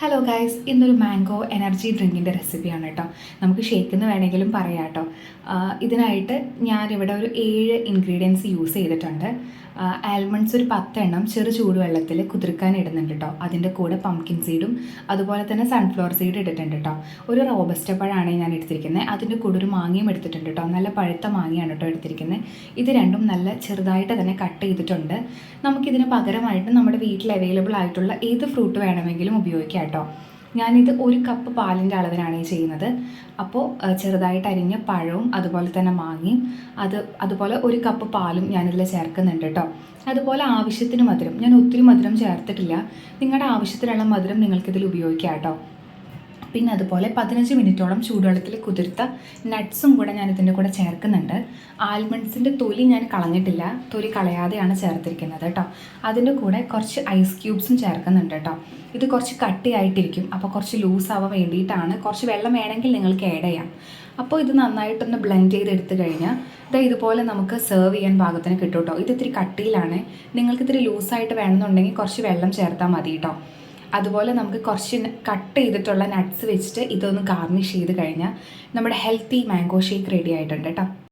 Hello guys, ഇന്നൊരു mango energy ഡ്രിങ്കിൻ്റെ റെസിപ്പിയാണ് കേട്ടോ. നമുക്ക് ഷേക്ക് എന്ന് വേണമെങ്കിലും പറയാം കേട്ടോ. ഇതിനായിട്ട് ഞാനിവിടെ ഒരു 7 ഇൻഗ്രീഡിയൻസ് യൂസ് ചെയ്തിട്ടുണ്ട്. ആൽമണ്ട്സ് ഒരു 10 എണ്ണം ചെറു ചൂടുവെള്ളത്തിൽ കുതിർക്കാൻ ഇടുന്നുണ്ട് കേട്ടോ. അതിൻ്റെ കൂടെ പംകിൻ സീഡും അതുപോലെ തന്നെ സൺഫ്ലവർ സീഡ് ഇട്ടിട്ടുണ്ട് കേട്ടോ. ഒരു റോബസ്റ്റ പഴമാണ് ഞാൻ എടുത്തിരിക്കുന്നത്. അതിൻ്റെ കൂടെ ഒരു മാങ്ങയും എടുത്തിട്ടുണ്ട് കേട്ടോ. നല്ല പഴുത്ത മാങ്ങയാണ് കേട്ടോ എടുത്തിരിക്കുന്നത്. ഇത് രണ്ടും നല്ല ചെറുതായിട്ട് തന്നെ കട്ട് ചെയ്തിട്ടുണ്ട്. നമുക്കിതിന് പകരമായിട്ട് നമ്മുടെ വീട്ടിൽ അവൈലബിൾ ആയിട്ടുള്ള ഏത് ഫ്രൂട്ട് വേണമെങ്കിലും ഉപയോഗിക്കാം കേട്ടോ. ഞാനിത് 1 കപ്പ് പാലിൻ്റെ അളവിനാണ് ഈ ചെയ്യുന്നത്. അപ്പോൾ ചെറുതായിട്ട് അരിഞ്ഞ പഴവും അതുപോലെ തന്നെ മാങ്ങയും അതുപോലെ 1 കപ്പ് പാലും ഞാനിതിൽ ചേർക്കുന്നുണ്ട് കേട്ടോ. അതുപോലെ ആവശ്യത്തിന് മധുരം, ഞാൻ ഒത്തിരി മധുരം ചേർത്തിട്ടില്ല. നിങ്ങളുടെ ആവശ്യത്തിനുള്ള മധുരം നിങ്ങൾക്കിതിൽ ഉപയോഗിക്കാം കേട്ടോ. പിന്നെ അതുപോലെ 15 മിനിറ്റോളം ചൂടുവെള്ളത്തിൽ കുതിർത്ത നട്ട്സും കൂടെ ഞാൻ ഇതിൻ്റെ കൂടെ ചേർക്കുന്നുണ്ട്. ആൽമണ്ട്സിൻ്റെ തൊലി ഞാൻ കളഞ്ഞിട്ടില്ല, തൊലി കളയാതെയാണ് ചേർത്തിരിക്കുന്നത് കേട്ടോ. അതിൻ്റെ കൂടെ കുറച്ച് ഐസ് ക്യൂബ്സും ചേർക്കുന്നുണ്ട് കേട്ടോ. ഇത് കുറച്ച് കട്ടിയായിട്ടിരിക്കും, അപ്പോൾ കുറച്ച് ലൂസാവാൻ വേണ്ടിയിട്ടാണ്. കുറച്ച് വെള്ളം വേണമെങ്കിൽ നിങ്ങൾക്ക് ആഡ് ചെയ്യാം. അപ്പോൾ ഇത് നന്നായിട്ടൊന്ന് ബ്ലെൻഡ് ചെയ്തെടുത്ത് കഴിഞ്ഞാൽ ഇതുപോലെ നമുക്ക് സെർവ് ചെയ്യാൻ പാകത്തിന് കിട്ടും കേട്ടോ. ഇത് ഇത്തിരി കട്ടിയിലാണ്. നിങ്ങൾക്ക് ഇത്തിരി ലൂസായിട്ട് വേണമെന്നുണ്ടെങ്കിൽ കുറച്ച് വെള്ളം ചേർത്താൽ മതി കേട്ടോ. അതുപോലെ നമുക്ക് കുറച്ച് കട്ട് ചെയ്തിട്ടുള്ള നട്ട്സ് വെച്ചിട്ട് ഇതൊന്ന് ഗാർണിഷ് ചെയ്ത് കഴിഞ്ഞാൽ നമ്മുടെ ഹെൽത്തി മാംഗോ ഷേക്ക് റെഡി ആയിട്ടുണ്ട് കേട്ടോ.